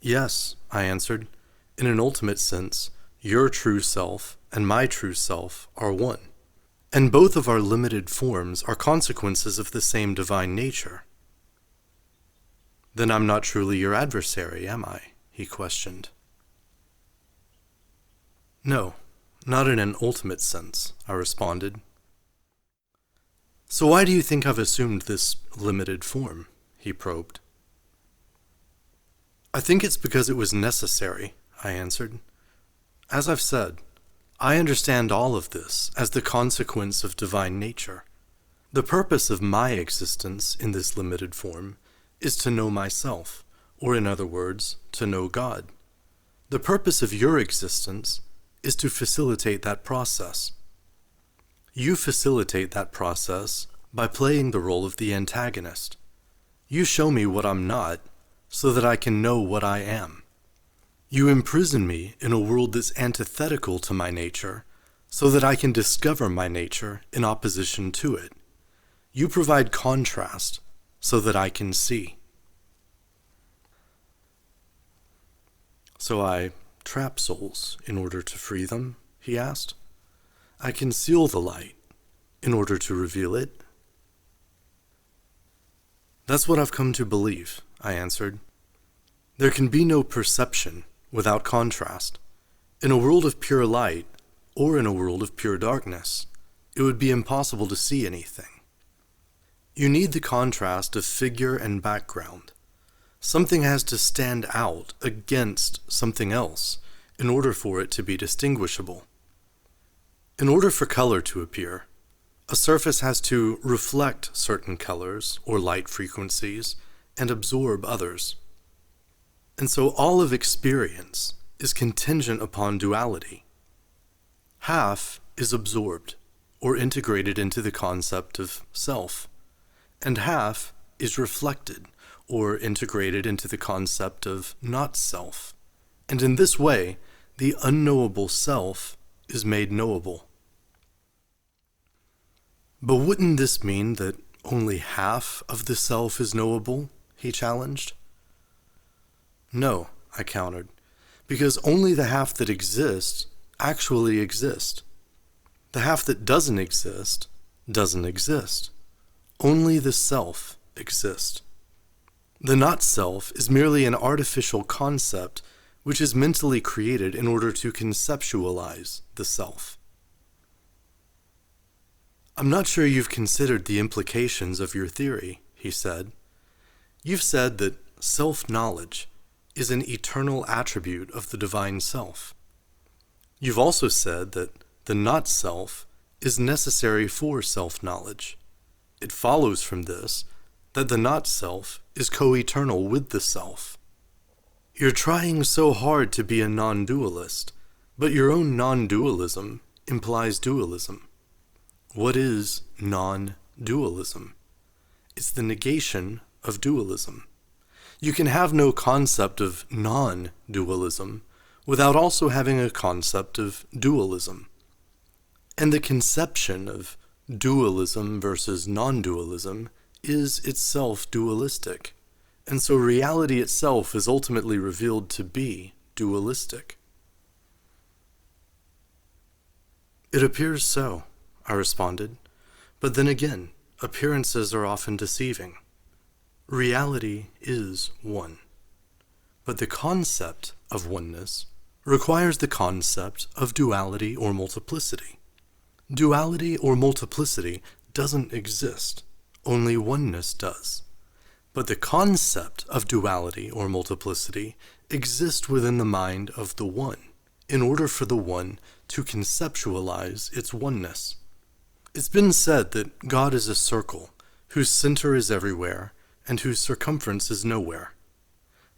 Yes, I answered. In an ultimate sense, your true self and my true self are one. And both of our limited forms are consequences of the same divine nature. Then I'm not truly your adversary, am I? He questioned. No, not in an ultimate sense, I responded. So why do you think I've assumed this limited form? He probed. I think it's because it was necessary, I answered. As I've said, I understand all of this as the consequence of divine nature. The purpose of my existence in this limited form is to know myself, or in other words, to know God. The purpose of your existence is to facilitate that process. You facilitate that process by playing the role of the antagonist. You show me what I'm not so that I can know what I am. You imprison me in a world that's antithetical to my nature so that I can discover my nature in opposition to it. You provide contrast so that I can see. So I trap souls in order to free them, he asked. I conceal the light in order to reveal it. That's what I've come to believe, I answered. There can be no perception without contrast. In a world of pure light, or in a world of pure darkness, it would be impossible to see anything. You need the contrast of figure and background. Something has to stand out against something else in order for it to be distinguishable. In order for color to appear, a surface has to reflect certain colors or light frequencies and absorb others. And so all of experience is contingent upon duality. Half is absorbed or integrated into the concept of self, and half is reflected or integrated into the concept of not self. And in this way, the unknowable self is made knowable. But wouldn't this mean that only half of the self is knowable? He challenged. No, I countered, because only the half that exists actually exists. The half that doesn't exist doesn't exist. Only the self exists. The not-self is merely an artificial concept which is mentally created in order to conceptualize the self. I'm not sure you've considered the implications of your theory, he said. You've said that self-knowledge is an eternal attribute of the divine self. You've also said that the not-self is necessary for self-knowledge. It follows from this that the not-self is co-eternal with the self. You're trying so hard to be a non-dualist, but your own non-dualism implies dualism. What is non-dualism? It's the negation of dualism. You can have no concept of non-dualism without also having a concept of dualism. And the conception of dualism versus non-dualism is itself dualistic, and so reality itself is ultimately revealed to be dualistic. It appears so, I responded, but then again, appearances are often deceiving. Reality is one, but the concept of oneness requires the concept of duality or multiplicity. Duality or multiplicity doesn't exist. Only oneness does. But the concept of duality or multiplicity exists within the mind of the one, in order for the one to conceptualize its oneness. It's been said that God is a circle, whose center is everywhere, and whose circumference is nowhere.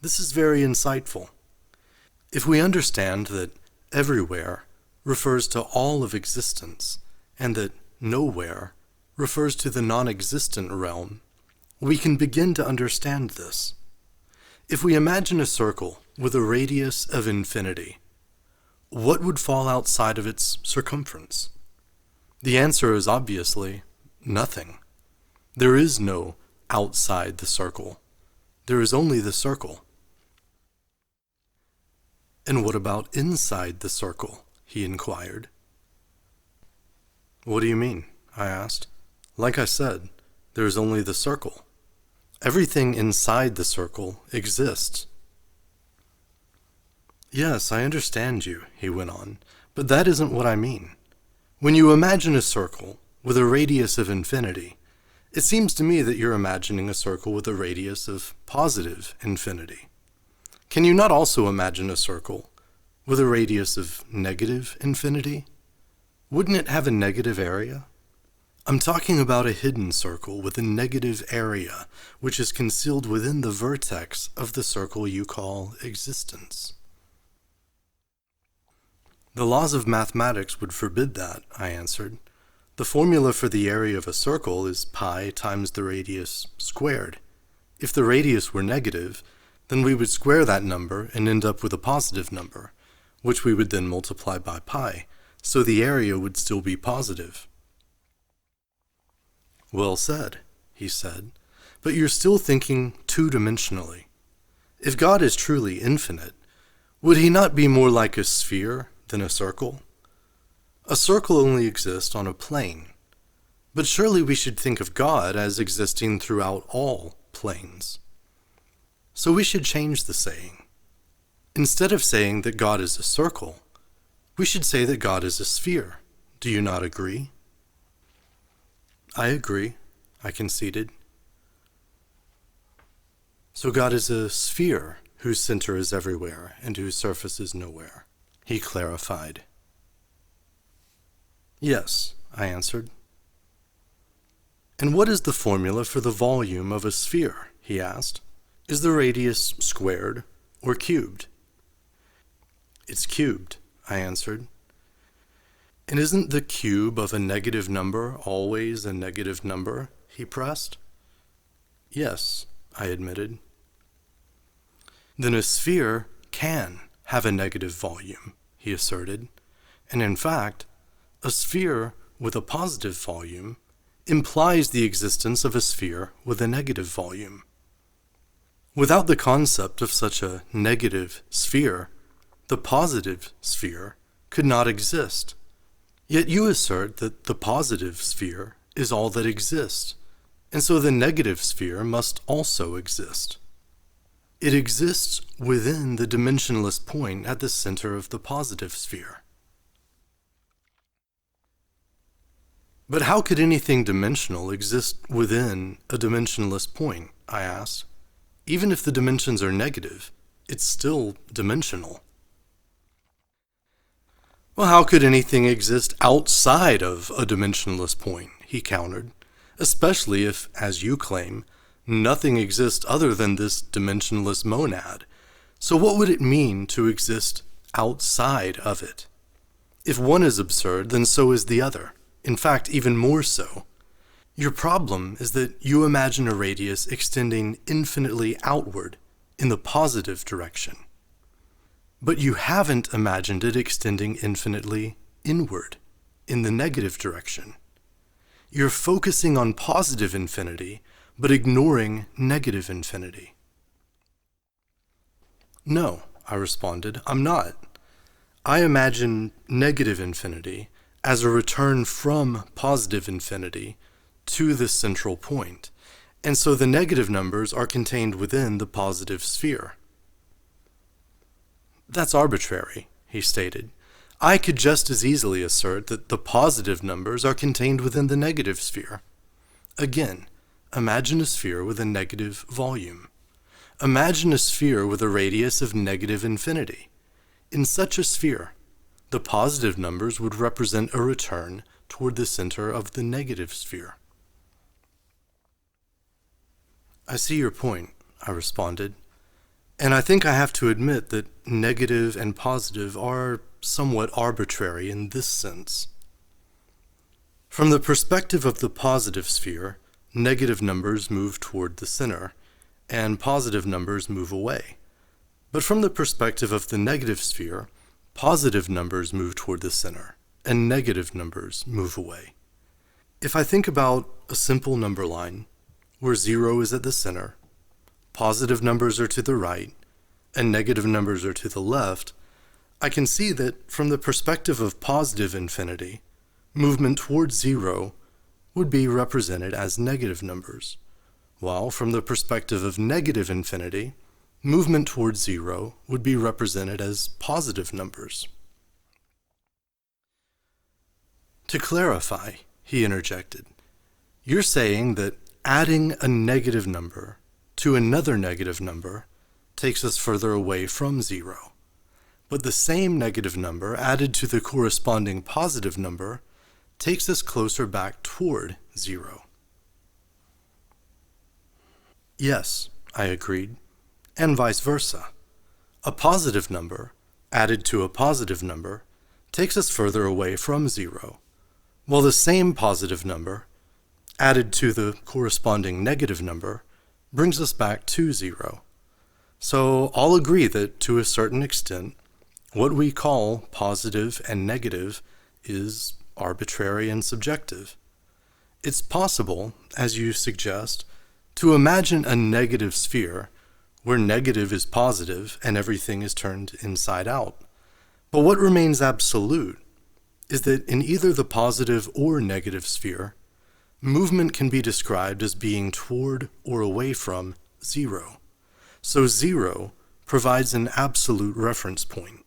This is very insightful. If we understand that everywhere refers to all of existence, and that nowhere refers to the non-existent realm, we can begin to understand this. If we imagine a circle with a radius of infinity, what would fall outside of its circumference? The answer is obviously nothing. There is no outside the circle. There is only the circle. And what about inside the circle? He inquired. What do you mean? I asked. Like I said, there is only the circle. Everything inside the circle exists. Yes, I understand you, he went on, but that isn't what I mean. When you imagine a circle with a radius of infinity, it seems to me that you're imagining a circle with a radius of positive infinity. Can you not also imagine a circle with a radius of negative infinity? Wouldn't it have a negative area? I'm talking about a hidden circle with a negative area, which is concealed within the vertex of the circle you call existence. The laws of mathematics would forbid that, I answered. The formula for the area of a circle is pi times the radius squared. If the radius were negative, then we would square that number and end up with a positive number, which we would then multiply by pi, so the area would still be positive. Well said, he said, but you're still thinking two-dimensionally. If God is truly infinite, would he not be more like a sphere than a circle? A circle only exists on a plane, but surely we should think of God as existing throughout all planes. So we should change the saying. Instead of saying that God is a circle, we should say that God is a sphere. Do you not agree? I agree, I conceded. So God is a sphere whose center is everywhere and whose surface is nowhere, he clarified. Yes, I answered. And what is the formula for the volume of a sphere? He asked. Is the radius squared or cubed? It's cubed, I answered. And isn't the cube of a negative number always a negative number? He pressed. Yes, I admitted. Then a sphere can have a negative volume, he asserted. And in fact, a sphere with a positive volume implies the existence of a sphere with a negative volume. Without the concept of such a negative sphere, the positive sphere could not exist. Yet you assert that the positive sphere is all that exists, and so the negative sphere must also exist. It exists within the dimensionless point at the center of the positive sphere. But how could anything dimensional exist within a dimensionless point? I asked. Even if the dimensions are negative, it's still dimensional. Well, how could anything exist outside of a dimensionless point? He countered, especially if, as you claim, nothing exists other than this dimensionless monad. So what would it mean to exist outside of it? If one is absurd, then so is the other. In fact, even more so. Your problem is that you imagine a radius extending infinitely outward in the positive direction. But you haven't imagined it extending infinitely inward in the negative direction. You're focusing on positive infinity, but ignoring negative infinity. No, I responded, I'm not. I imagine negative infinity as a return from positive infinity to this central point, and so the negative numbers are contained within the positive sphere. That's arbitrary, he stated. I could just as easily assert that the positive numbers are contained within the negative sphere. Again, imagine a sphere with a negative volume. Imagine a sphere with a radius of negative infinity. In such a sphere, the positive numbers would represent a return toward the center of the negative sphere. I see your point, I responded, and I think I have to admit that negative and positive are somewhat arbitrary in this sense. From the perspective of the positive sphere, negative numbers move toward the center, and positive numbers move away. But from the perspective of the negative sphere, positive numbers move toward the center, and negative numbers move away. If I think about a simple number line, where 0 is at the center, positive numbers are to the right, and negative numbers are to the left, I can see that from the perspective of positive infinity, movement towards zero would be represented as negative numbers, while from the perspective of negative infinity, movement towards zero would be represented as positive numbers. To clarify, he interjected, you're saying that adding a negative number to another negative number takes us further away from zero, but the same negative number added to the corresponding positive number takes us closer back toward zero. Yes, I agreed, and vice versa. A positive number added to a positive number takes us further away from zero, while the same positive number added to the corresponding negative number brings us back to zero. So I'll agree that to a certain extent, what we call positive and negative is arbitrary and subjective. It's possible, as you suggest, to imagine a negative sphere where negative is positive and everything is turned inside out. But what remains absolute is that in either the positive or negative sphere, movement can be described as being toward or away from zero. So zero provides an absolute reference point.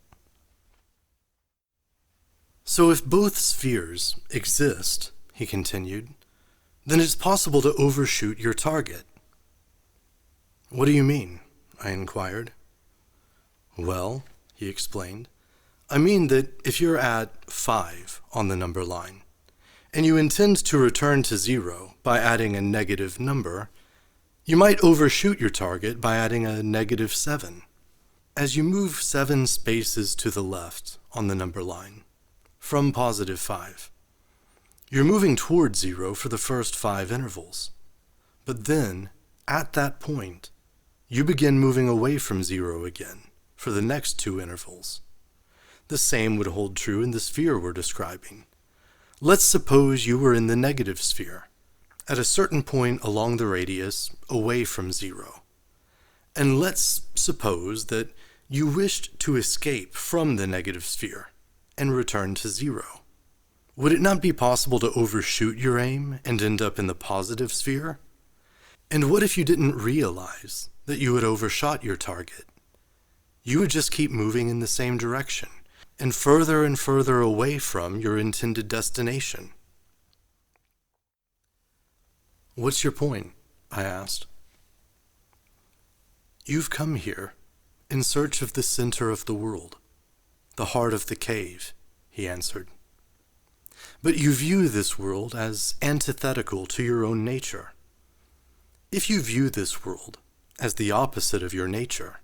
So if both spheres exist, he continued, then it's possible to overshoot your target. What do you mean? I inquired. Well, he explained, I mean that if you're at 5 on the number line, and you intend to return to zero by adding a negative number, you might overshoot your target by adding a negative 7. As you move 7 spaces to the left on the number line, from positive 5, you're moving toward zero for the first 5 intervals. But then, at that point, you begin moving away from zero again for the next 2 intervals. The same would hold true in the sphere we're describing. Let's suppose you were in the negative sphere, at a certain point along the radius away from zero. And let's suppose that you wished to escape from the negative sphere and return to zero. Would it not be possible to overshoot your aim and end up in the positive sphere? And what if you didn't realize that you had overshot your target? You would just keep moving in the same direction and further away from your intended destination. What's your point? I asked. You've come here in search of the center of the world, the heart of the cave, he answered. But you view this world as antithetical to your own nature. If you view this world as the opposite of your nature,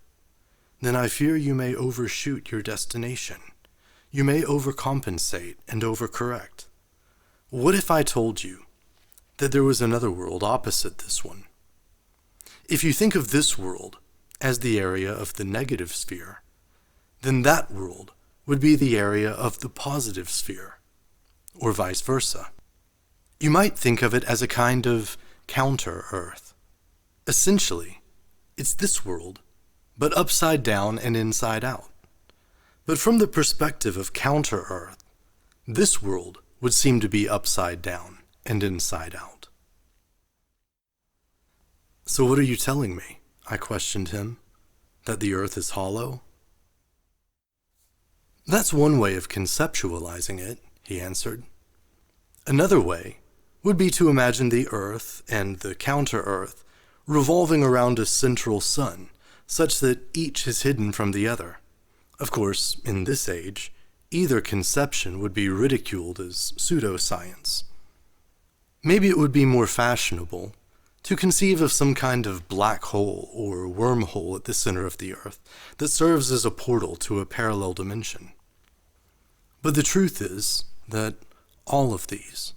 then I fear you may overshoot your destination. You may overcompensate and overcorrect. What if I told you that there was another world opposite this one? If you think of this world as the area of the negative sphere, then that world would be the area of the positive sphere, or vice versa. You might think of it as a kind of counter-Earth. Essentially, it's this world, but upside down and inside out. But from the perspective of counter-Earth, this world would seem to be upside down and inside out. So what are you telling me? I questioned him. That the Earth is hollow? That's one way of conceptualizing it, he answered. Another way would be to imagine the Earth and the counter-Earth revolving around a central sun, such that each is hidden from the other. Of course, in this age, either conception would be ridiculed as pseudoscience. Maybe it would be more fashionable to conceive of some kind of black hole or wormhole at the center of the Earth that serves as a portal to a parallel dimension. But the truth is that all of these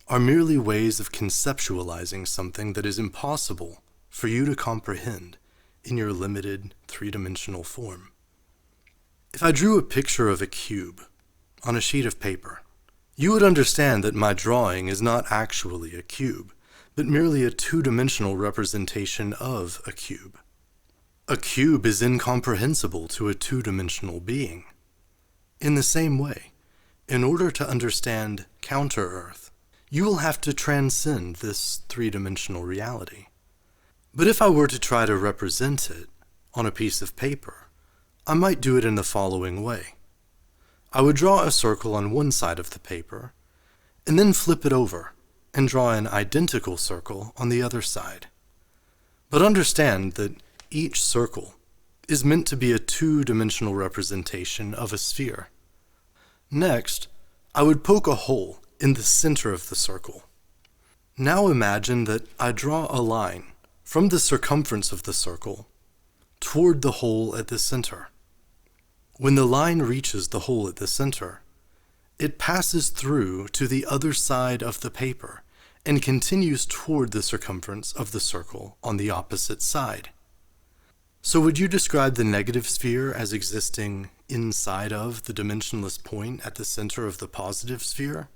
are merely ways of conceptualizing something that is impossible for you to comprehend in your limited three-dimensional form. If I drew a picture of a cube on a sheet of paper, you would understand that my drawing is not actually a cube, but merely a two-dimensional representation of a cube. A cube is incomprehensible to a two-dimensional being. In the same way, in order to understand counter-Earth, you will have to transcend this three-dimensional reality. But if I were to try to represent it on a piece of paper, I might do it in the following way. I would draw a circle on one side of the paper, and then flip it over and draw an identical circle on the other side. But understand that each circle is meant to be a two-dimensional representation of a sphere. Next, I would poke a hole in the center of the circle. Now imagine that I draw a line from the circumference of the circle toward the hole at the center. When the line reaches the hole at the center, it passes through to the other side of the paper and continues toward the circumference of the circle on the opposite side. So would you describe the negative sphere as existing inside of the dimensionless point at the center of the positive sphere?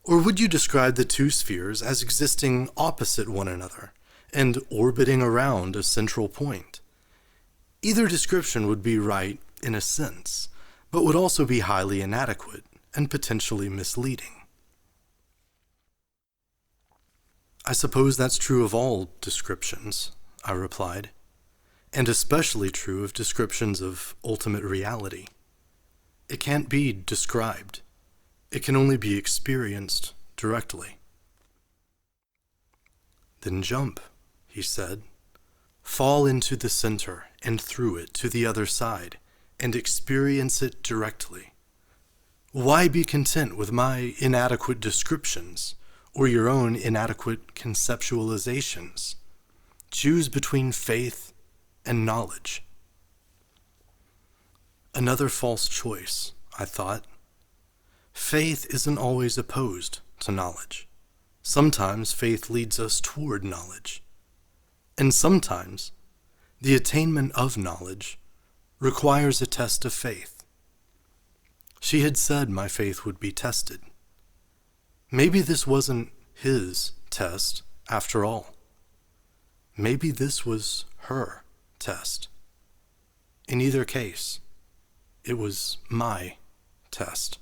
Or would you describe the two spheres as existing opposite one another and orbiting around a central point? Either description would be right in a sense, but would also be highly inadequate and potentially misleading. I suppose that's true of all descriptions, I replied, and especially true of descriptions of ultimate reality. It can't be described. It can only be experienced directly. Then jump, he said. Fall into the center and through it to the other side, and experience it directly. Why be content with my inadequate descriptions or your own inadequate conceptualizations? Choose between faith and knowledge. Another false choice, I thought. Faith isn't always opposed to knowledge. Sometimes faith leads us toward knowledge. And sometimes the attainment of knowledge requires a test of faith. She had said my faith would be tested. Maybe this wasn't his test after all. Maybe this was her test. In either case, it was my test.